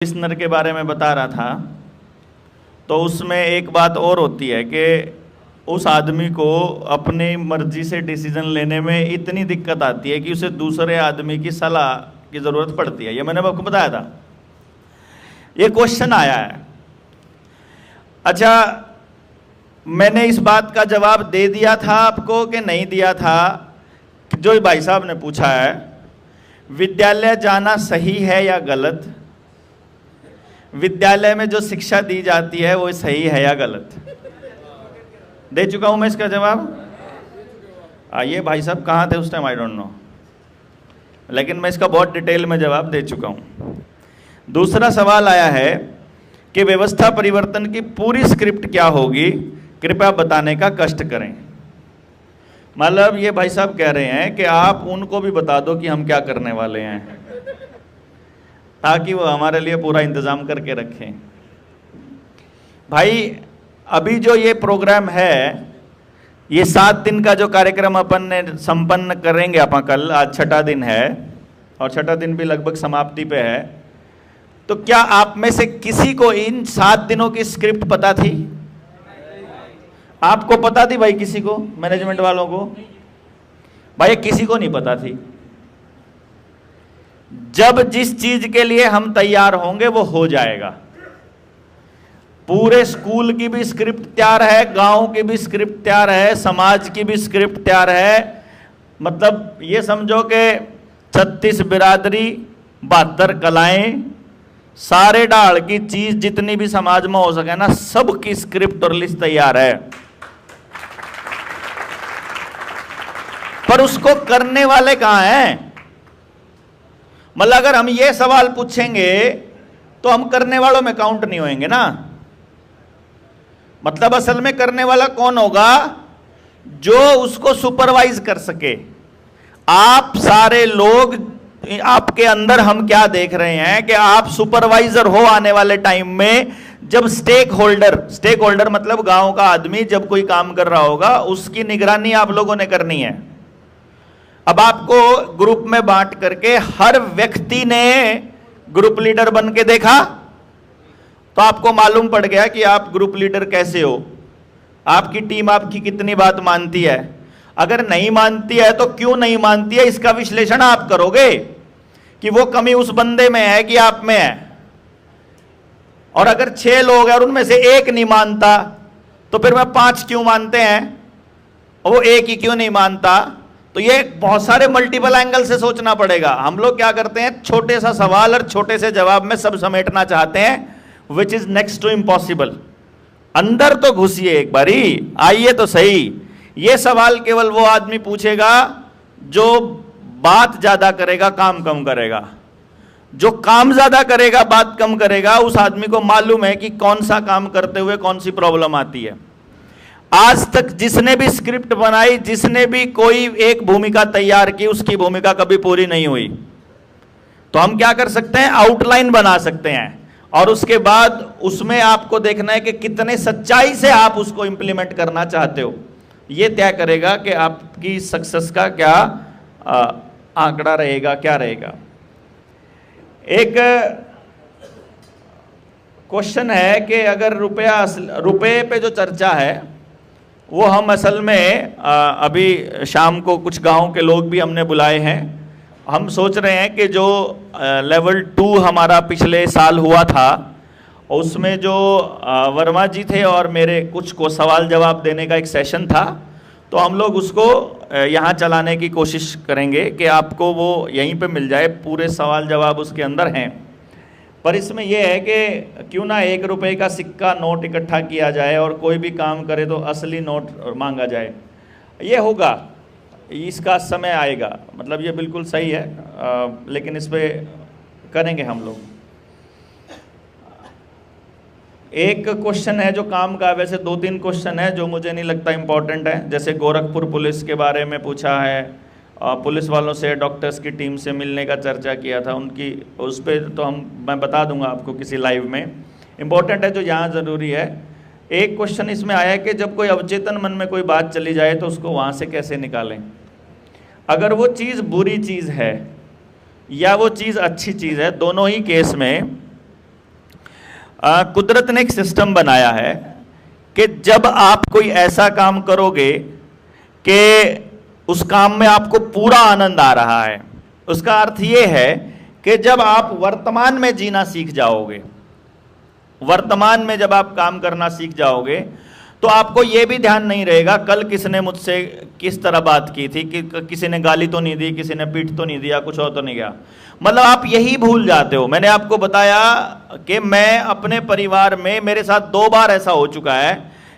Listener के बारे में बता रहा था, तो उसमें एक बात और होती है कि उस आदमी को अपनी मर्जी से डिसीजन लेने में इतनी दिक्कत आती है कि उसे दूसरे आदमी की सलाह की ज़रूरत पड़ती है। ये मैंने आपको बताया था, ये क्वेश्चन आया है। अच्छा, मैंने इस बात का जवाब दे दिया था आपको कि नहीं दिया था? जो भाई साहब ने पूछा है, विद्यालय जाना सही है या गलत? विद्यालय में जो शिक्षा दी जाती है वो सही है या गलत? दे चुका हूं मैं इसका जवाब। ये भाई साहब कहाँ थे उस टाइम, आई डोंट नो, लेकिन मैं इसका बहुत डिटेल में जवाब दे चुका हूं। दूसरा सवाल आया है कि व्यवस्था परिवर्तन की पूरी स्क्रिप्ट क्या होगी, कृपया बताने का कष्ट करें। मतलब ये भाई साहब कह रहे हैं कि आप उनको भी बता दो कि हम क्या करने वाले हैं, ताकि वो हमारे लिए पूरा इंतज़ाम करके रखें। भाई अभी जो ये प्रोग्राम है, ये 7 दिन का जो कार्यक्रम अपन ने संपन्न करेंगे अपन कल, आज छठा दिन है और छठा दिन भी लगभग समाप्ति पे है। तो क्या आप में से किसी को इन 7 दिनों की स्क्रिप्ट पता थी? आपको पता थी भाई? किसी को, मैनेजमेंट वालों को? भाई किसी को नहीं पता थी। जब जिस चीज के लिए हम तैयार होंगे वो हो जाएगा। पूरे स्कूल की भी स्क्रिप्ट तैयार है, गांव की भी स्क्रिप्ट तैयार है, समाज की भी स्क्रिप्ट तैयार है। मतलब ये समझो कि 36 बिरादरी, 72 कलाएं, सारे डाल की चीज जितनी भी समाज में हो सके ना, सब की स्क्रिप्ट और लिस्ट तैयार है। पर उसको करने वाले कहां हैं? मतलब अगर हम ये सवाल पूछेंगे तो हम करने वालों में काउंट नहीं होंगे ना। मतलब असल में करने वाला कौन होगा? जो उसको सुपरवाइज कर सके। आप सारे लोग, आपके अंदर हम क्या देख रहे हैं कि आप सुपरवाइजर हो आने वाले टाइम में। जब स्टेक होल्डर मतलब गांव का आदमी जब कोई काम कर रहा होगा, उसकी निगरानी आप लोगों ने करनी है। अब आपको ग्रुप में बांट करके हर व्यक्ति ने ग्रुप लीडर बन के देखा, तो आपको मालूम पड़ गया कि आप ग्रुप लीडर कैसे हो, आपकी टीम आपकी कितनी बात मानती है। अगर नहीं मानती है तो क्यों नहीं मानती है, इसका विश्लेषण आप करोगे कि वो कमी उस बंदे में है कि आप में है। और अगर 6 लोग हैं और उनमें से एक नहीं मानता, तो फिर मैं 5 क्यों मानते हैं और वो एक ही क्यों नहीं मानता? तो ये बहुत सारे मल्टीपल एंगल से सोचना पड़ेगा। हम लोग क्या करते हैं, छोटे सा सवाल और छोटे से जवाब में सब समेटना चाहते हैं, which is next to impossible. अंदर तो घुसिए एक बारी, आइए तो सही। ये सवाल केवल वो आदमी पूछेगा जो बात ज्यादा करेगा, काम कम करेगा। जो काम ज्यादा करेगा, बात कम करेगा, उस आदमी को मालूम है कि कौन सा काम करते हुए कौन सी प्रॉब्लम आती है। आज तक जिसने भी स्क्रिप्ट बनाई, जिसने भी कोई एक भूमिका तैयार की, उसकी भूमिका कभी पूरी नहीं हुई। तो हम क्या कर सकते हैं, आउटलाइन बना सकते हैं और उसके बाद उसमें आपको देखना है कि कितने सच्चाई से आप उसको इंप्लीमेंट करना चाहते हो। यह तय करेगा कि आपकी सक्सेस का क्या आंकड़ा रहेगा, क्या रहेगा। एक क्वेश्चन है कि अगर रुपए पे जो चर्चा है वो हम असल में अभी शाम को कुछ गांव के लोग भी हमने बुलाए हैं। हम सोच रहे हैं कि जो लेवल 2 हमारा पिछले साल हुआ था, उसमें जो वर्मा जी थे और मेरे कुछ को सवाल जवाब देने का एक सेशन था, तो हम लोग उसको यहाँ चलाने की कोशिश करेंगे कि आपको वो यहीं पे मिल जाए, पूरे सवाल जवाब उसके अंदर हैं। पर इसमें यह है कि क्यों ना 1 रुपये का सिक्का नोट इकट्ठा किया जाए और कोई भी काम करे तो असली नोट मांगा जाए। ये होगा, इसका समय आएगा। मतलब ये बिल्कुल सही है, लेकिन इस पे करेंगे हम लोग। एक क्वेश्चन है जो काम का, वैसे 2-3 क्वेश्चन है जो मुझे नहीं लगता इम्पोर्टेंट है। जैसे गोरखपुर पुलिस के बारे में पूछा है, पुलिस वालों से, डॉक्टर्स की टीम से मिलने का चर्चा किया था, उनकी उस पर तो मैं बता दूंगा आपको किसी लाइव में। इम्पोर्टेंट है जो यहाँ ज़रूरी है। एक क्वेश्चन इसमें आया कि जब कोई अवचेतन मन में कोई बात चली जाए तो उसको वहाँ से कैसे निकालें। अगर वो चीज़ बुरी चीज़ है या वो चीज़ अच्छी चीज़ है, दोनों ही केस में कुदरत ने एक सिस्टम बनाया है कि जब आप कोई ऐसा काम करोगे कि उस काम में आपको पूरा आनंद आ रहा है, उसका अर्थ यह है कि जब आप वर्तमान में जीना सीख जाओगे, वर्तमान में जब आप काम करना सीख जाओगे, तो आपको यह भी ध्यान नहीं रहेगा कल किसने मुझसे किस तरह बात की थी, कि किसी ने गाली तो नहीं दी, किसी ने पीट तो नहीं दिया, कुछ और तो नहीं गया। मतलब आप यही भूल जाते हो। मैंने आपको बताया कि मैं अपने परिवार में, मेरे साथ 2 बार ऐसा हो चुका है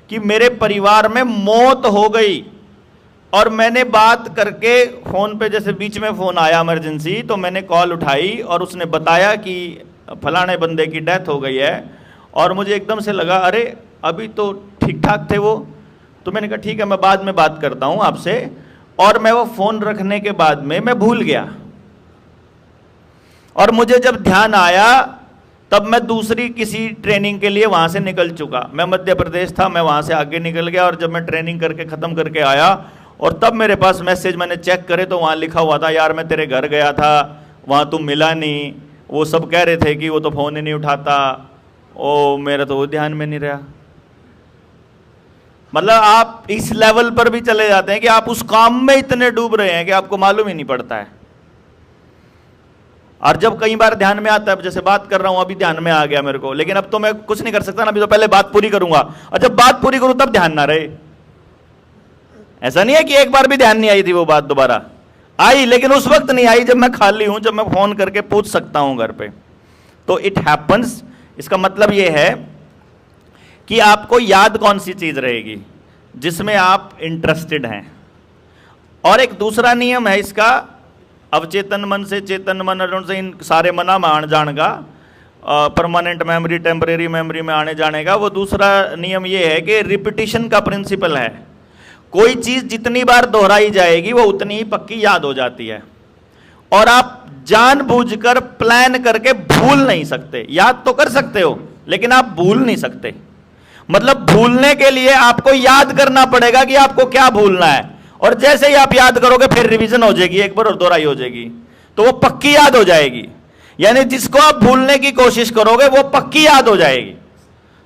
कि मेरे परिवार में मौत हो गई और मैंने बात करके फ़ोन पे, जैसे बीच में फ़ोन आया इमरजेंसी, तो मैंने कॉल उठाई और उसने बताया कि फलाने बंदे की डेथ हो गई है, और मुझे एकदम से लगा अरे अभी तो ठीक ठाक थे वो। तो मैंने कहा ठीक है, मैं बाद में बात करता हूँ आपसे, और मैं वो फ़ोन रखने के बाद में मैं भूल गया। और मुझे जब ध्यान आया तब मैं दूसरी किसी ट्रेनिंग के लिए वहाँ से निकल चुका। मैं मध्य प्रदेश था, मैं वहाँ से आगे निकल गया, और जब मैं ट्रेनिंग करके ख़त्म करके आया और तब मेरे पास मैसेज मैंने चेक करे तो वहाँ लिखा हुआ था, यार मैं तेरे घर गया था, वहाँ तुम मिला नहीं, वो सब कह रहे थे कि वो तो फ़ोन ही नहीं उठाता, ओ मेरा तो वो ध्यान में नहीं रहा। मतलब आप इस लेवल पर भी चले जाते हैं कि आप उस काम में इतने डूब रहे हैं कि आपको मालूम ही नहीं पड़ता है। और जब कई बार ध्यान में आता है, जैसे बात कर रहा हूं अभी ध्यान में आ गया मेरे को, लेकिन अब तो मैं कुछ नहीं कर सकता ना, अभी तो पहले बात पूरी करूंगा, और जब बात पूरी करूं तब ध्यान ना रहे। ऐसा नहीं है कि एक बार भी ध्यान नहीं आई थी, वो बात दोबारा आई, लेकिन उस वक्त नहीं आई जब मैं खाली हूं, जब मैं फोन करके पूछ सकता हूं घर पे। तो इट हैपन्स। इसका मतलब यह है कि आपको याद कौन सी चीज रहेगी जिसमें आप इंटरेस्टेड हैं। और एक दूसरा नियम है इसका, अवचेतन मन से चेतन मन से इन सारे मना में आने जाने का, परमानेंट मेमोरी टेम्परेरी मेमोरी में आने जाने का। वो दूसरा नियम ये है कि रिपीटिशन का प्रिंसिपल है। कोई चीज जितनी बार दोहराई जाएगी वो उतनी ही पक्की याद हो जाती है, और आप जानबूझकर प्लान करके भूल नहीं सकते। याद तो कर सकते हो लेकिन आप भूल नहीं सकते। मतलब भूलने के लिए आपको याद करना पड़ेगा कि आपको क्या भूलना है, और जैसे ही आप याद करोगे फिर रिवीजन हो जाएगी, एक बार और दोहराई हो जाएगी, तो वो पक्की याद हो जाएगी। यानी जिसको आप भूलने की कोशिश करोगे वो पक्की याद हो जाएगी।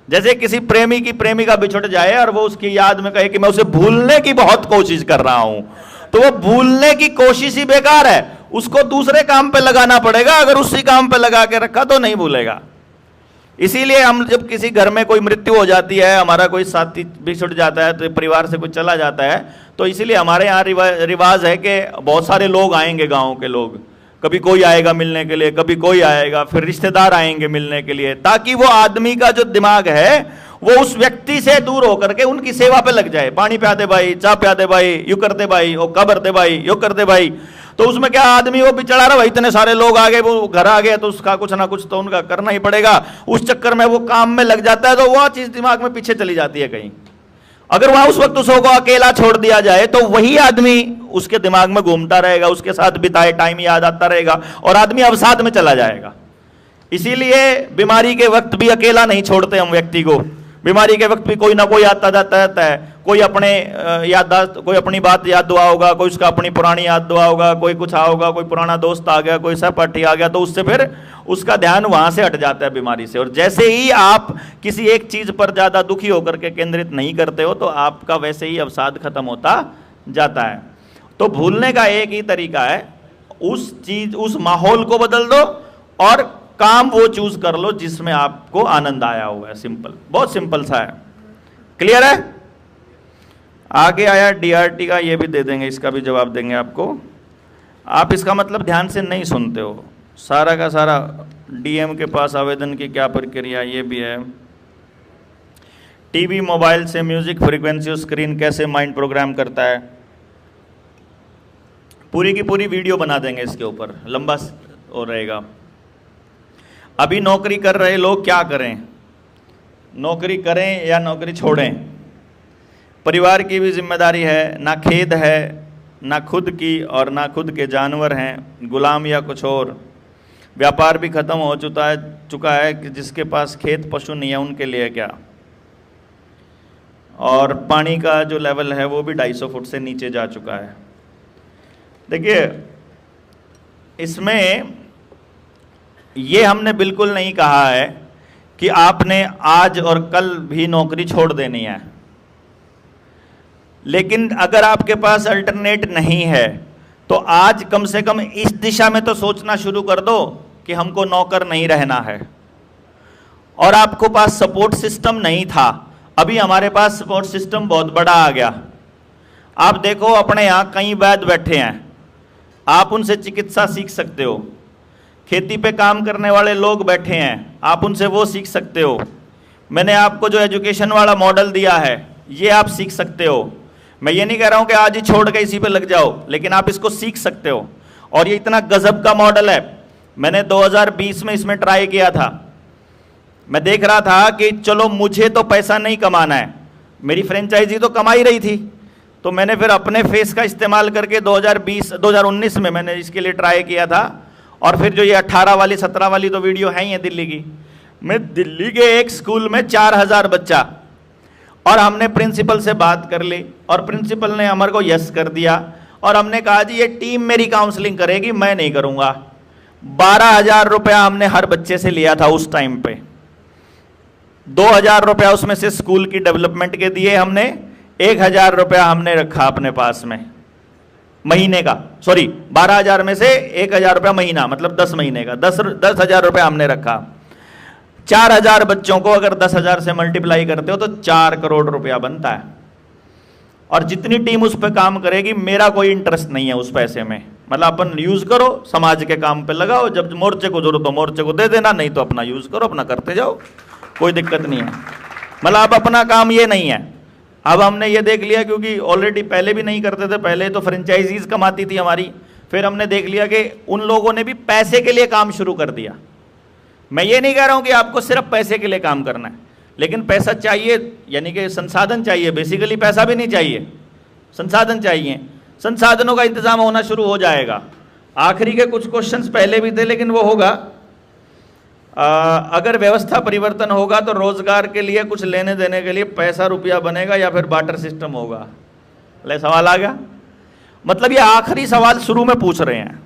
जैसे किसी प्रेमी की प्रेमिका बिछुड़ जाए और वो उसकी याद में कहे कि मैं उसे भूलने की बहुत कोशिश कर रहा हूं, तो वो भूलने की कोशिश ही बेकार है, उसको दूसरे काम पे लगाना पड़ेगा। अगर उसी काम पे लगा के रखा तो नहीं भूलेगा। इसीलिए हम जब किसी घर में कोई मृत्यु हो जाती है, हमारा कोई साथी बिछुड़ जाता है, तो परिवार से कोई चला जाता है, तो इसीलिए हमारे यहाँ रिवाज है कि बहुत सारे लोग आएंगे, गांव के लोग, कभी कोई आएगा मिलने के लिए, कभी कोई आएगा, फिर रिश्तेदार आएंगे मिलने के लिए, ताकि वो आदमी का जो दिमाग है वो उस व्यक्ति से दूर होकर के उनकी सेवा पे लग जाए। पानी पिया दे भाई, चाय पिया दे भाई, यू कर दे भाई, ओ कबर दे भाई, यू कर दे भाई। तो उसमें क्या, आदमी वो बेचारा रहा, इतने सारे लोग आ गए, वो घर आ गए, तो उसका कुछ ना कुछ तो उनका करना ही पड़ेगा। उस चक्कर में वो काम में लग जाता है, तो वह चीज दिमाग में पीछे चली जाती है कहीं। अगर वहां उस वक्त उसको अकेला छोड़ दिया जाए तो वही आदमी उसके दिमाग में घूमता रहेगा, उसके साथ बिताए टाइम याद आता रहेगा, और आदमी अवसाद में चला जाएगा। इसीलिए बीमारी के वक्त भी अकेला नहीं छोड़ते हम व्यक्ति को। बीमारी के वक्त भी कोई ना कोई आता जाता रहता है, कोई अपने याददाश्त, कोई अपनी बात याद दुआ होगा, कोई उसका अपनी पुरानी याद दुआ होगा, कोई कुछ आओगा, कोई पुराना दोस्त आ गया, कोई सहपाठी आ गया, तो उससे फिर उसका ध्यान वहां से हट जाता है बीमारी से। और जैसे ही आप किसी एक चीज पर ज्यादा दुखी होकर के केंद्रित नहीं करते हो तो आपका वैसे ही अवसाद खत्म होता जाता है। तो भूलने का एक ही तरीका है, उस चीज, उस माहौल को बदल दो और काम वो चूज कर लो जिसमें आपको आनंद आया हुआ है। सिंपल, बहुत सिंपल सा है। क्लियर है? आगे आया डीआरटी का, ये भी दे देंगे, इसका भी जवाब देंगे आपको। आप इसका मतलब ध्यान से नहीं सुनते हो, सारा का सारा डीएम के पास आवेदन की क्या प्रक्रिया, ये भी है। टीवी मोबाइल से म्यूजिक फ्रीक्वेंसी स्क्रीन कैसे माइंड प्रोग्राम करता है, पूरी की पूरी वीडियो बना देंगे इसके ऊपर, लंबा हो रहेगा। अभी नौकरी कर रहे लोग क्या करें, नौकरी करें या नौकरी छोड़ें? परिवार की भी जिम्मेदारी है, ना खेद है, ना खुद की और ना खुद के जानवर हैं, गुलाम या कुछ और। व्यापार भी खत्म हो चुका है कि जिसके पास खेत पशु नहीं है उनके लिए क्या। और पानी का जो लेवल है वो भी 250 फुट से नीचे जा चुका है। देखिए, इसमें ये हमने बिल्कुल नहीं कहा है कि आपने आज और कल भी नौकरी छोड़ देनी है, लेकिन अगर आपके पास अल्टरनेट नहीं है तो आज कम से कम इस दिशा में तो सोचना शुरू कर दो कि हमको नौकर नहीं रहना है। और आपको पास सपोर्ट सिस्टम नहीं था, अभी हमारे पास सपोर्ट सिस्टम बहुत बड़ा आ गया। आप देखो अपने यहाँ कई वैद्य बैठे हैं, आप उनसे चिकित्सा सीख सकते हो। खेती पे काम करने वाले लोग बैठे हैं, आप उनसे वो सीख सकते हो। मैंने आपको जो एजुकेशन वाला मॉडल दिया है ये आप सीख सकते हो। मैं ये नहीं कह रहा हूँ कि आज ही छोड़ के इसी पे लग जाओ, लेकिन आप इसको सीख सकते हो। और ये इतना गजब का मॉडल है, मैंने 2020 में इसमें ट्राई किया था। मैं देख रहा था कि चलो मुझे तो पैसा नहीं कमाना है, मेरी फ्रेंचाइजी तो कमा ही रही थी, तो मैंने फिर अपने फेस का इस्तेमाल करके 2019 में मैंने इसके लिए ट्राई किया था। और फिर जो ये 18 वाली 17 वाली तो वीडियो है ही है दिल्ली की। मैं दिल्ली के एक स्कूल में 4000 बच्चा, और हमने प्रिंसिपल से बात कर ली और प्रिंसिपल ने हमारे को यस कर दिया। और हमने कहा जी ये टीम मेरी काउंसलिंग करेगी, मैं नहीं करूँगा। 12,000 रुपया हमने हर बच्चे से लिया था उस टाइम पे। 2,000 रुपया उसमें से स्कूल की डेवलपमेंट के दिए हमने, 1,000 रुपया हमने रखा अपने पास में महीने का, सॉरी 12,000 में से 1,000 रुपया महीना, मतलब 10 महीने का 10,000 रुपया हमने रखा। 4,000 बच्चों को अगर 10,000 से मल्टीप्लाई करते हो तो 4 करोड़ रुपया बनता है। और जितनी टीम उस पर काम करेगी, मेरा कोई इंटरेस्ट नहीं है उस पैसे में, मतलब अपन यूज करो, समाज के काम पे लगाओ, जब मोर्चे को जरूरत हो मोर्चे को दे देना, नहीं तो अपना यूज करो, अपना करते जाओ, कोई दिक्कत नहीं है। मतलब अब अपना काम ये नहीं है। अब हमने ये देख लिया, क्योंकि ऑलरेडी पहले भी नहीं करते थे, पहले तो फ्रेंचाइजीज कमाती थी हमारी, फिर हमने देख लिया कि उन लोगों ने भी पैसे के लिए काम शुरू कर दिया। मैं ये नहीं कह रहा हूं कि आपको सिर्फ पैसे के लिए काम करना है, लेकिन पैसा चाहिए, यानी कि संसाधन चाहिए। बेसिकली पैसा भी नहीं चाहिए, संसाधन चाहिए। संसाधनों का इंतजाम होना शुरू हो जाएगा। आखिरी के कुछ क्वेश्चंस पहले भी थे, लेकिन वो होगा अगर व्यवस्था परिवर्तन होगा तो रोजगार के लिए कुछ लेने देने के लिए पैसा रुपया बनेगा या फिर बार्टर सिस्टम होगा। ले सवाल आ गया, मतलब ये आखिरी सवाल शुरू में पूछ रहे हैं।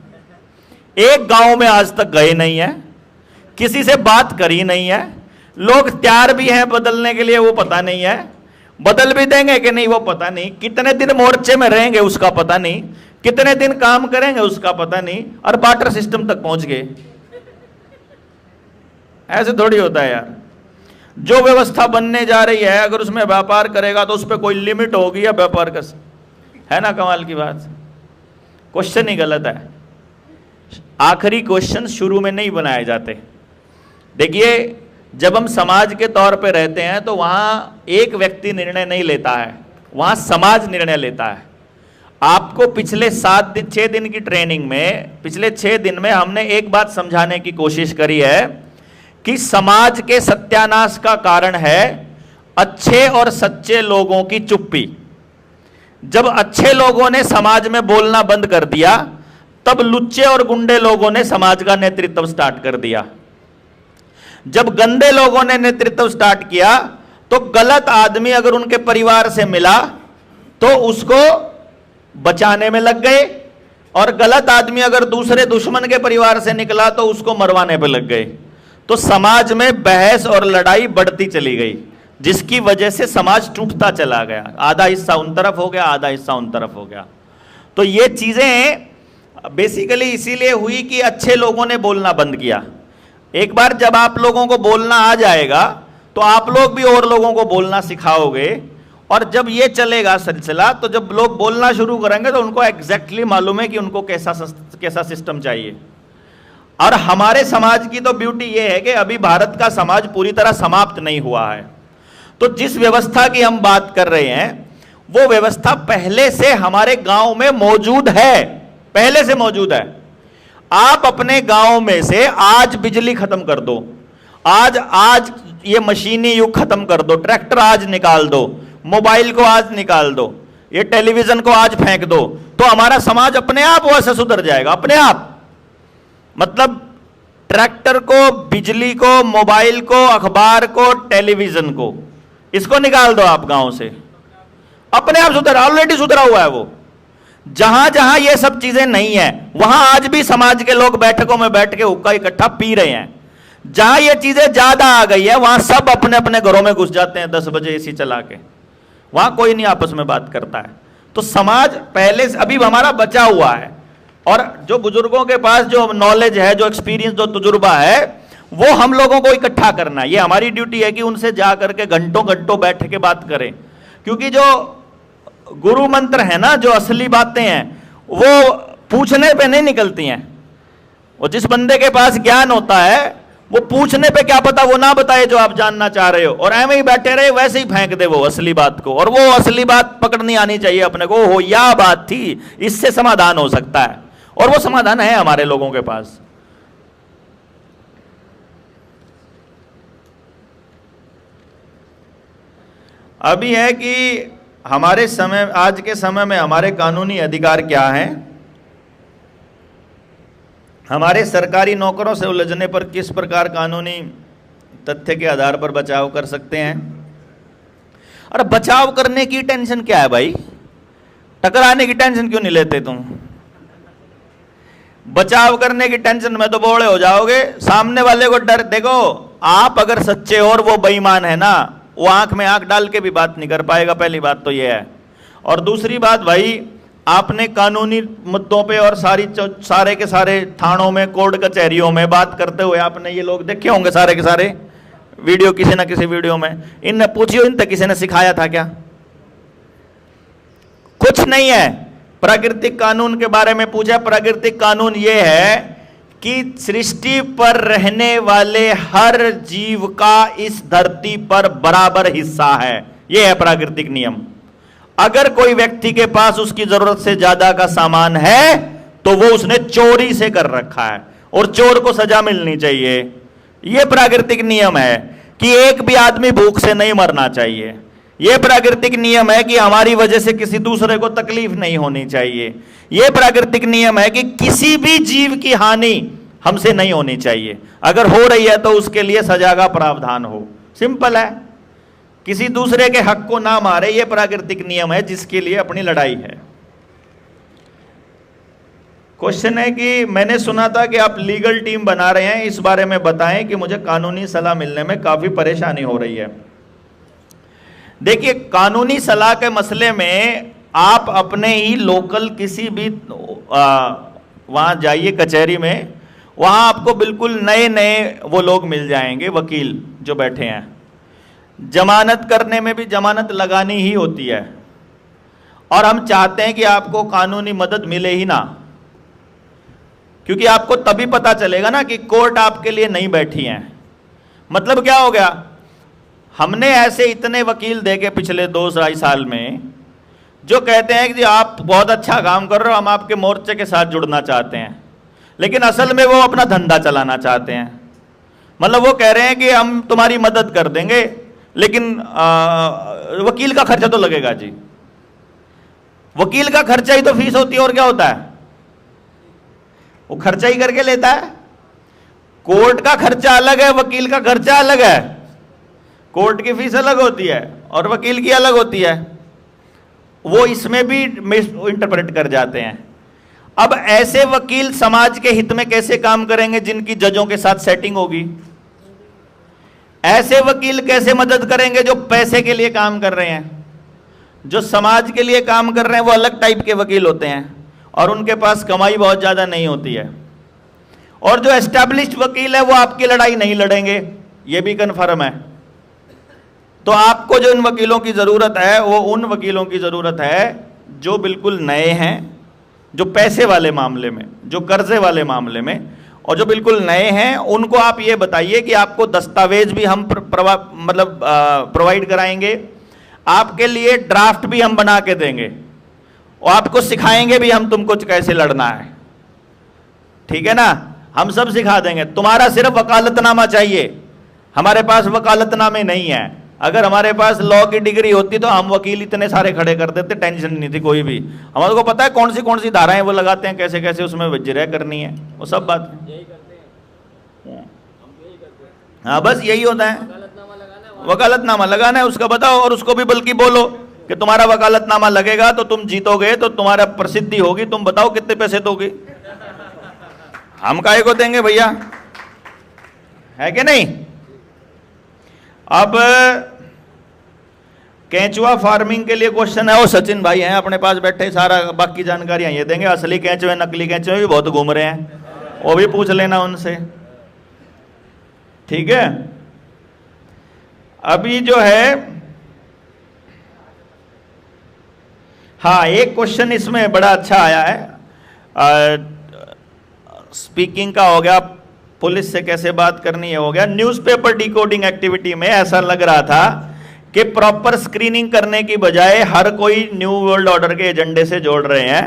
एक गांव में आज तक गए नहीं है, किसी से बात करी नहीं है, लोग तैयार भी हैं बदलने के लिए, वो पता नहीं है, बदल भी देंगे कि नहीं वो पता नहीं, कितने दिन मोर्चे में रहेंगे उसका पता नहीं, कितने दिन काम करेंगे उसका पता नहीं, और बार्टर सिस्टम तक पहुंच गए। ऐसे थोड़ी होता है यार। जो व्यवस्था बनने जा रही है, अगर उसमें व्यापार करेगा तो उस पर कोई लिमिट होगी या व्यापार का, है ना कमाल की बात। क्वेश्चन ही गलत है। आखिरी क्वेश्चन शुरू में नहीं बनाए जाते। देखिए, जब हम समाज के तौर पे रहते हैं तो वहां एक व्यक्ति निर्णय नहीं लेता है, वहां समाज निर्णय लेता है। आपको पिछले 6 दिन की ट्रेनिंग में, पिछले 6 दिन में हमने एक बात समझाने की कोशिश करी है कि समाज के सत्यानाश का कारण है अच्छे और सच्चे लोगों की चुप्पी। जब अच्छे लोगों ने समाज में बोलना बंद कर दिया, तब लुच्चे और गुंडे लोगों ने समाज का नेतृत्व स्टार्ट कर दिया। जब गंदे लोगों ने नेतृत्व स्टार्ट किया तो गलत आदमी अगर उनके परिवार से मिला तो उसको बचाने में लग गए, और गलत आदमी अगर दूसरे दुश्मन के परिवार से निकला तो उसको मरवाने पे लग गए। तो समाज में बहस और लड़ाई बढ़ती चली गई, जिसकी वजह से समाज टूटता चला गया। आधा हिस्सा उन तरफ हो गया, आधा हिस्सा उन तरफ हो गया। तो ये चीजें बेसिकली इसीलिए हुई कि अच्छे लोगों ने बोलना बंद किया। एक बार जब आप लोगों को बोलना आ जाएगा तो आप लोग भी और लोगों को बोलना सिखाओगे, और जब ये चलेगा सिलसिला, तो जब लोग बोलना शुरू करेंगे तो उनको एग्जैक्टली मालूम है कि उनको कैसा सिस्टम चाहिए। और हमारे समाज की तो ब्यूटी ये है कि अभी भारत का समाज पूरी तरह समाप्त नहीं हुआ है। तो जिस व्यवस्था की हम बात कर रहे हैं वो व्यवस्था पहले से हमारे गांव में मौजूद है, पहले से मौजूद है। आप अपने गांव में से आज बिजली खत्म कर दो, आज ये मशीनी युग खत्म कर दो, ट्रैक्टर आज निकाल दो, मोबाइल को आज निकाल दो, ये टेलीविजन को आज फेंक दो, तो हमारा समाज अपने आप वैसे सुधर जाएगा, अपने आप। मतलब ट्रैक्टर को, बिजली को, मोबाइल को, अखबार को, टेलीविजन को, इसको निकाल दो आप गांव से, अपने आप सुधर, ऑलरेडी सुधरा हुआ है वो। जहां जहां ये सब चीजें नहीं है, वहां आज भी समाज के लोग बैठकों में बैठ के हुक्का इकट्ठा पी रहे हैं। जहां ये चीजें ज्यादा आ गई है वहां सब अपने अपने घरों में घुस जाते हैं 10 बजे एसी चला के, वहां कोई नहीं आपस में बात करता है। तो समाज पहले से अभी हमारा बचा हुआ है, और जो बुजुर्गों के पास जो नॉलेज है, जो एक्सपीरियंस, जो तजुर्बा है, वो हम लोगों को इकट्ठा करना है। ये हमारी ड्यूटी है कि उनसे जा करके घंटों घंटों बैठ के बात करें, क्योंकि जो गुरु मंत्र है ना, जो असली बातें हैं वो पूछने पे नहीं निकलती हैं। वो जिस बंदे के पास ज्ञान होता है वो पूछने पे क्या पता वो ना बताए जो आप जानना चाह रहे हो, और ऐਵੇਂ ही बैठे रहे, वैसे ही फेंक दे वो असली बात को, और वो असली बात पकड़नी आनी चाहिए अपने को। हो या बात थी, इससे समाधान हो सकता है, और वो समाधान है हमारे लोगों के पास। अभी है कि हमारे समय, आज के समय में हमारे कानूनी अधिकार क्या हैं, हमारे सरकारी नौकरों से उलझने पर किस प्रकार कानूनी तथ्य के आधार पर बचाव कर सकते हैं। अरे बचाव करने की टेंशन क्या है भाई, टकराने की टेंशन क्यों नहीं लेते तुम? बचाव करने की टेंशन में तो बोले हो जाओगे। सामने वाले को डर, देखो आप अगर सच्चे और वो बेईमान है ना, वो आंख में आंख डाल के भी बात नहीं कर पाएगा, पहली बात तो ये है। और दूसरी बात भाई, आपने कानूनी मुद्दों पे और सारे के सारे थानों में, कोर्ट कचहरियों में बात करते हुए आपने ये लोग देखे होंगे सारे के सारे वीडियो, किसी ना किसी वीडियो में। इनने पूछियो, इन तक किसी ने सिखाया था क्या? कुछ नहीं है। प्राकृतिक कानून के बारे में पूछा, प्राकृतिक कानून ये है कि सृष्टि पर रहने वाले हर जीव का इस धरती पर बराबर हिस्सा है। यह है प्राकृतिक नियम। अगर कोई व्यक्ति के पास उसकी जरूरत से ज्यादा का सामान है तो वो उसने चोरी से कर रखा है, और चोर को सजा मिलनी चाहिए। यह प्राकृतिक नियम है कि एक भी आदमी भूख से नहीं मरना चाहिए। यह प्राकृतिक नियम है कि हमारी वजह से किसी दूसरे को तकलीफ नहीं होनी चाहिए। यह प्राकृतिक नियम है कि किसी भी जीव की हानि हमसे नहीं होनी चाहिए। अगर हो रही है तो उसके लिए सजा का प्रावधान हो। सिंपल है, किसी दूसरे के हक को ना मारे, यह प्राकृतिक नियम है जिसके लिए अपनी लड़ाई है। क्वेश्चन है कि मैंने सुना था कि आप लीगल टीम बना रहे हैं, इस बारे में बताएं कि मुझे कानूनी सलाह मिलने में काफी परेशानी हो रही है। देखिए, कानूनी सलाह के मसले में आप अपने ही लोकल किसी भी वहां जाइए कचहरी में, वहां आपको बिल्कुल नए नए वो लोग मिल जाएंगे, वकील जो बैठे हैं। जमानत करने में भी जमानत लगानी ही होती है, और हम चाहते हैं कि आपको कानूनी मदद मिले ही ना, क्योंकि आपको तभी पता चलेगा ना कि कोर्ट आपके लिए नहीं बैठी है। मतलब क्या हो गया, हमने ऐसे इतने वकील देखे पिछले 2-2.5 साल में जो कहते हैं कि जी आप बहुत अच्छा काम कर रहे हो, हम आपके मोर्चे के साथ जुड़ना चाहते हैं, लेकिन असल में वो अपना धंधा चलाना चाहते हैं। मतलब वो कह रहे हैं कि हम तुम्हारी मदद कर देंगे, लेकिन वकील का खर्चा तो लगेगा जी। वकील का खर्चा ही तो फीस होती है, और क्या होता है? वो खर्चा ही करके लेता है। कोर्ट का खर्चा अलग है, वकील का खर्चा अलग है। कोर्ट की फीस अलग होती है और वकील की अलग होती है। वो इसमें भी मिस इंटरप्रेट कर जाते हैं। अब ऐसे वकील समाज के हित में कैसे काम करेंगे जिनकी जजों के साथ सेटिंग होगी? ऐसे वकील कैसे मदद करेंगे जो पैसे के लिए काम कर रहे हैं? जो समाज के लिए काम कर रहे हैं वो अलग टाइप के वकील होते हैं, और उनके पास कमाई बहुत ज्यादा नहीं होती है। और जो एस्टैब्लिश्ड वकील है वो आपकी लड़ाई नहीं लड़ेंगे, ये भी कन्फर्म है। तो आपको जो इन वकीलों की जरूरत है वो उन वकीलों की जरूरत है जो बिल्कुल नए हैं, जो पैसे वाले मामले में, जो कर्जे वाले मामले में, और जो बिल्कुल नए हैं उनको आप ये बताइए कि आपको दस्तावेज भी हम प्रोवाइड कराएंगे, आपके लिए ड्राफ्ट भी हम बना के देंगे, और आपको सिखाएंगे भी हम तुमको कैसे लड़ना है। ठीक है ना? हम सब सिखा देंगे। तुम्हारा सिर्फ वकालतनामा चाहिए। हमारे पास वकालतनामे नहीं है। अगर हमारे पास लॉ की डिग्री होती तो हम वकील इतने सारे खड़े कर देते, टेंशन नहीं थी कोई भी। हमारे को पता है कौन सी धाराएं वो लगाते हैं, कैसे कैसे उसमें जिरह करनी है, वो सब बात। हाँ, बस यही होता है, वकालतनामा लगाना है, उसका बताओ। और उसको भी बल्कि बोलो कि तुम्हारा वकालतनामा लगेगा तो तुम जीतोगे, तो तुम्हारा प्रसिद्धि होगी, तुम बताओ कितने पैसे दोगे। हम काहे को देंगे भैया, है कि नहीं? अब केंचुआ फार्मिंग के लिए क्वेश्चन है, वो सचिन भाई हैं अपने पास बैठे, सारा बाकी जानकारियां ये देंगे। असली केंचुए नकली केंचुए भी बहुत घूम रहे हैं, वो भी पूछ लेना उनसे, ठीक है। अभी जो है, हाँ एक क्वेश्चन इसमें बड़ा अच्छा आया है, स्पीकिंग का हो गया, पुलिस से कैसे बात करनी है हो गया। न्यूज़पेपर डिकोडिंग एक्टिविटी में ऐसा लग रहा था कि प्रॉपर स्क्रीनिंग करने की बजाय हर कोई न्यू वर्ल्ड ऑर्डर के एजेंडे से जोड़ रहे हैं।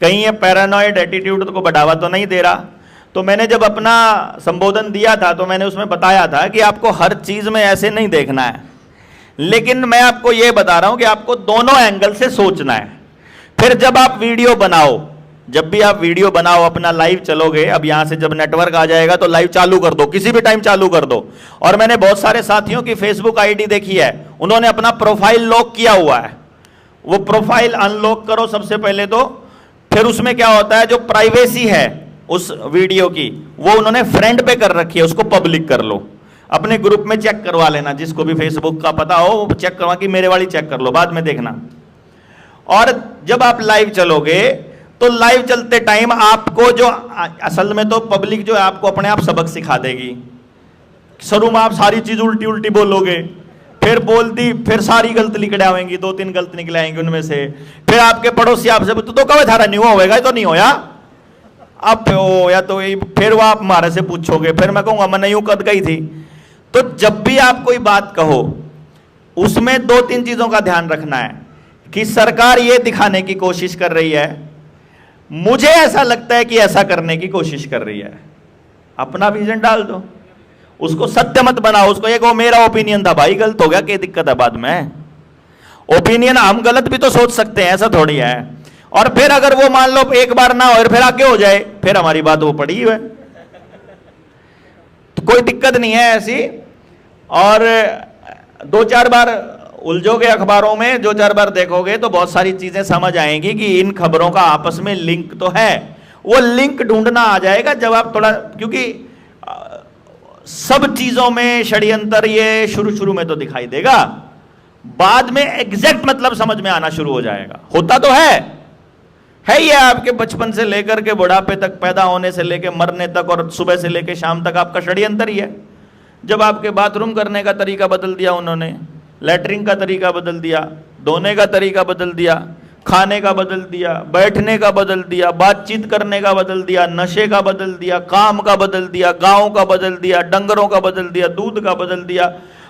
कहीं ये पैरानॉइड एटीट्यूड को बढ़ावा तो नहीं दे रहा। तो मैंने जब अपना संबोधन दिया था तो मैंने उसमें बताया था कि आपको हर चीज में ऐसे नहीं देखना है, लेकिन मैं आपको यह बता रहा हूं कि आपको दोनों एंगल से सोचना है। फिर जब आप वीडियो बनाओ, जब भी आप वीडियो बनाओ, अपना लाइव चलोगे, अब यहां से जब नेटवर्क आ जाएगा तो लाइव चालू कर दो, किसी भी टाइम चालू कर दो। और मैंने बहुत सारे साथियों की फेसबुक आईडी देखी है, उन्होंने अपना प्रोफाइल लॉक किया हुआ है। वो प्रोफाइल अनलॉक करो सबसे पहले तो, फिर उसमें क्या होता है, जो प्राइवेसी है उस वीडियो की वो उन्होंने फ्रेंड पे कर रखी है, उसको पब्लिक कर लो। अपने ग्रुप में चेक करवा लेना, जिसको भी फेसबुक का पता हो वो चेक करवा कि मेरे वाली चेक कर लो, बाद में देखना। और जब आप लाइव चलोगे तो लाइव चलते टाइम आपको जो असल में तो पब्लिक जो है आपको अपने आप सबक सिखा देगी। शुरू में आप सारी चीज उल्टी उल्टी बोलोगे, फिर बोल दी, फिर सारी गलत निकल आएंगी, 2-3 गलत निकल आएंगी उनमें से। फिर आपके पड़ोसी आपसे तो कब थारा नहीं होगा, तो नहीं होया अब हो या तो फिर वो आप हमारे से पूछोगे, फिर मैं कहूंगा मैं नहीं कद गई थी। तो जब भी आप कोई बात कहो उसमें 2-3 चीजों का ध्यान रखना है कि सरकार ये दिखाने की कोशिश कर रही है, मुझे ऐसा लगता है कि ऐसा करने की कोशिश कर रही है, अपना विजन डाल दो, उसको सत्य मत बनाओ। उसको एक वो मेरा ओपिनियन था भाई, गलत हो गया, क्या दिक्कत है? बाद में ओपिनियन हम गलत भी तो सोच सकते हैं, ऐसा थोड़ी है। और फिर अगर वो मान लो एक बार ना हो और फिर आगे हो जाए, फिर हमारी बात वो पड़ी है, तो कोई दिक्कत नहीं है ऐसी। और 2-4 बार उलझोगे अखबारों में, 2-4 बार देखोगे तो बहुत सारी चीजें समझ आएंगी कि इन खबरों का आपस में लिंक तो है। वो लिंक ढूंढना आ जाएगा जब आप थोड़ा, क्योंकि सब चीजों में षड्यंत्र ये शुरू में तो दिखाई देगा, बाद में एग्जैक्ट मतलब समझ में आना शुरू हो जाएगा। होता तो है ये आपके बचपन से लेकर के बुढ़ापे तक, पैदा होने से लेकर मरने तक, और सुबह से लेकर शाम तक आपका षड्यंत्र ही है। जब आपके बाथरूम करने का तरीका बदल दिया उन्होंने, लैट्रिन का तरीका बदल दिया, धोने का तरीका बदल दिया, खाने का बदल दिया, बैठने का बदल दिया, बातचीत करने का बदल दिया, नशे का बदल दिया, काम का बदल दिया, गाँव का बदल दिया, डंगरों का बदल दिया, दूध का बदल दिया,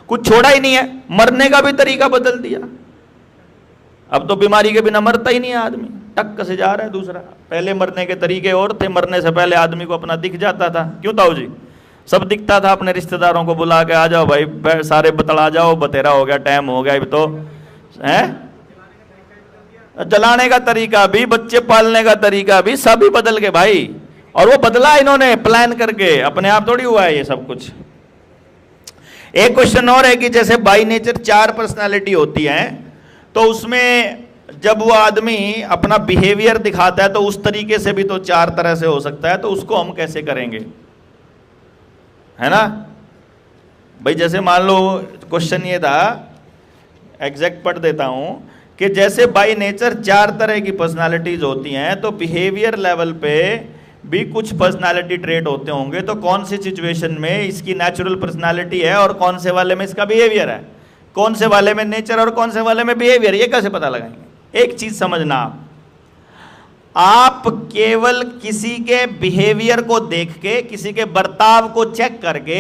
कुछ छोड़ा ही नहीं है। मरने का भी तरीका बदल दिया, अब तो बीमारी के बिना मरता ही नहीं है आदमी, टक से जा रहा है दूसरा। पहले मरने के तरीके और थे, मरने से पहले आदमी को अपना दिख जाता था, क्यों ताऊ जी? सब दिखता था, अपने रिश्तेदारों को बुला के आ जाओ भाई, सारे बतला जाओ, बतेरा हो गया, टाइम हो गया, तो है जलाने का तरीका भी, बच्चे पालने का तरीका भी, सभी बदल गए भाई। और वो बदला इन्होंने प्लान करके, अपने आप थोड़ी हुआ है ये सब कुछ। एक क्वेश्चन और है कि जैसे बाई नेचर 4 पर्सनालिटी होती है, तो उसमें जब वो आदमी अपना बिहेवियर दिखाता है तो उस तरीके से भी तो 4 तरह से हो सकता है, तो उसको हम कैसे करेंगे, है ना भाई? जैसे मान लो क्वेश्चन ये था, एग्जैक्ट पढ़ देता हूं कि जैसे बाय नेचर 4 तरह की पर्सनालिटीज होती हैं, तो बिहेवियर लेवल पे भी कुछ पर्सनालिटी ट्रेट होते होंगे। तो कौन सी सिचुएशन में इसकी नेचुरल पर्सनालिटी है और कौन से वाले में इसका बिहेवियर है, कौन से वाले में नेचर और कौन से वाले में बिहेवियर, ये कैसे पता लगाएंगे? एक चीज समझना, आप केवल किसी के बिहेवियर को देख के, किसी के बर्ताव को चेक करके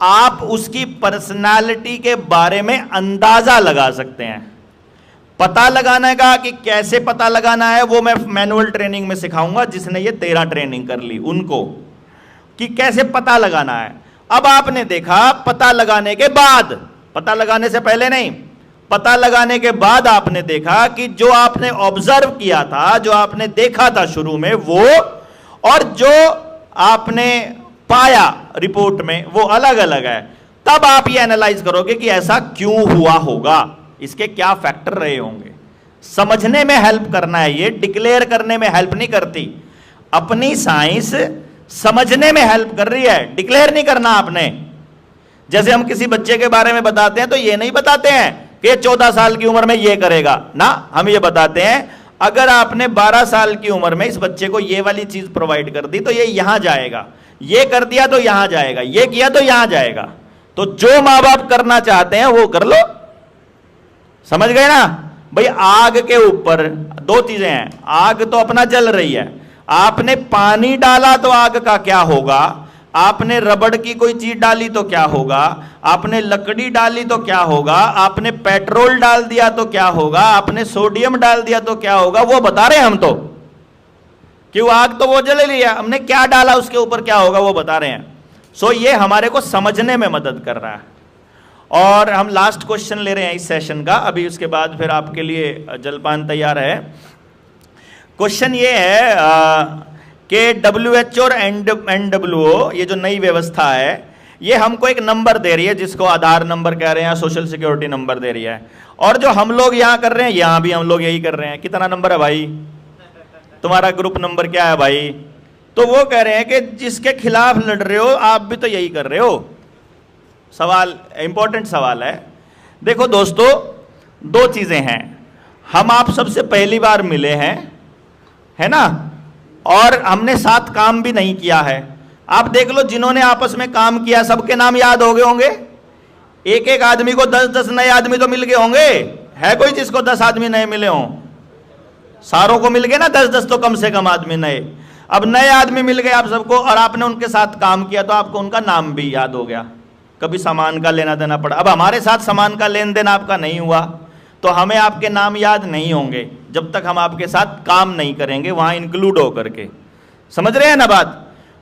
आप उसकी पर्सनालिटी के बारे में अंदाजा लगा सकते हैं। पता लगाने का कि कैसे पता लगाना है वो मैं मैनुअल ट्रेनिंग में सिखाऊंगा, जिसने ये 13 ट्रेनिंग कर ली उनको, कि कैसे पता लगाना है। अब आपने देखा पता लगाने के बाद, पता लगाने से पहले नहीं, पता लगाने के बाद आपने देखा कि जो आपने ऑब्जर्व किया था, जो आपने देखा था शुरू में, वो और जो आपने पाया रिपोर्ट में वो अलग अलग है। तब आप ये एनालाइज करोगे कि ऐसा क्यों हुआ होगा, इसके क्या फैक्टर रहे होंगे। समझने में हेल्प करना है, ये डिक्लेयर करने में हेल्प नहीं करती। अपनी साइंस समझने में हेल्प कर रही है, डिक्लेयर नहीं करना आपने। जैसे हम किसी बच्चे के बारे में बताते हैं तो ये नहीं बताते हैं कि 14 साल की उम्र में ये करेगा ना, हम ये बताते हैं अगर आपने 12 साल की उम्र में इस बच्चे को ये वाली चीज प्रोवाइड कर दी तो ये यहां जाएगा, ये कर दिया तो यहां जाएगा, ये किया तो यहां जाएगा। तो जो मां बाप करना चाहते हैं वो कर लो। समझ गए ना भाई? आग के ऊपर दो चीजें हैं, आग तो अपना जल रही है, आपने पानी डाला तो आग का क्या होगा, आपने रबड़ की कोई चीज डाली तो क्या होगा, आपने लकड़ी डाली तो क्या होगा, आपने पेट्रोल डाल दिया तो क्या होगा, आपने सोडियम डाल दिया तो क्या होगा, वो बता रहे हैं हम तो। क्यों? आग तो वो जले लिया, हमने क्या डाला उसके ऊपर क्या होगा वो बता रहे हैं। सो ये हमारे को समझने में मदद कर रहा है। और हम लास्ट क्वेश्चन ले रहे हैं इस सेशन का, अभी उसके बाद फिर आपके लिए जलपान तैयार है। क्वेश्चन ये है कि WHO और NWO ये जो नई व्यवस्था है ये हमको एक नंबर दे रही है जिसको आधार नंबर कह रहे हैं, सोशल सिक्योरिटी नंबर दे रही है। और जो हम लोग यहाँ कर रहे हैं यहाँ भी हम लोग यही कर रहे हैं। कितना नंबर है भाई तुम्हारा? ग्रुप नंबर क्या है भाई? तो वो कह रहे हैं कि जिसके खिलाफ लड़ रहे हो आप भी तो यही कर रहे हो। सवाल इंपॉर्टेंट सवाल है। देखो दोस्तों, दो चीजें हैं, हम आप सबसे पहली बार मिले हैं, है ना, और हमने साथ काम भी नहीं किया है। आप देख लो जिन्होंने आपस में काम किया सबके नाम याद हो गए होंगे। एक एक आदमी को 10-10 नए आदमी तो मिल गए होंगे। है कोई जिसको 10 आदमी नए मिले हों? सारों को मिल गए ना 10-10 तो कम से कम आदमी नए। अब नए आदमी मिल गए आप सबको और आपने उनके साथ काम किया तो आपको उनका नाम भी याद हो गया। कभी सामान का लेना देना पड़ा। अब हमारे साथ सामान का लेन देन आपका नहीं हुआ तो हमें आपके नाम याद नहीं होंगे जब तक हम आपके साथ काम नहीं करेंगे वहां इंक्लूड होकर के। समझ रहे हैं ना बात?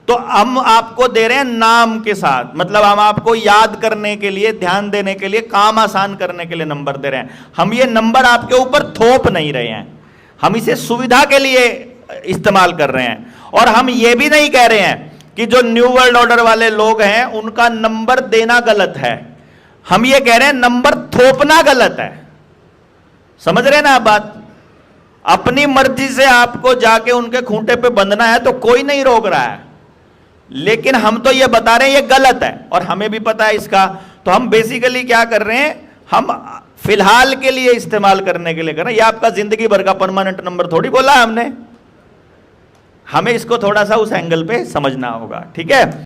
तो हम आपको दे रहे हैं नाम के साथ, मतलब हम आपको याद करने के लिए, ध्यान देने के लिए, काम आसान करने के लिए नंबर दे रहे हैं। हम ये नंबर आपके ऊपर थोप नहीं रहे हैं, हम इसे सुविधा के लिए इस्तेमाल कर रहे हैं। और हम ये भी नहीं कह रहे हैं कि जो न्यू वर्ल्ड ऑर्डर वाले लोग हैं उनका नंबर देना गलत है। हम ये कह रहे हैं नंबर थोपना गलत है। समझ रहे हैं ना आप बात? अपनी मर्जी से आपको जाके उनके खूंटे पे बंधना है तो कोई नहीं रोक रहा है, लेकिन हम तो ये बता रहे हैं ये गलत है और हमें भी पता है इसका। तो हम बेसिकली क्या कर रहे हैं, हम फिलहाल के लिए इस्तेमाल करने के लिए कर रहे हैं। ये आपका जिंदगी भर का परमानेंट नंबर थोड़ी बोला हमने। हमें इसको थोड़ा सा उस एंगल पे समझना होगा, ठीक है।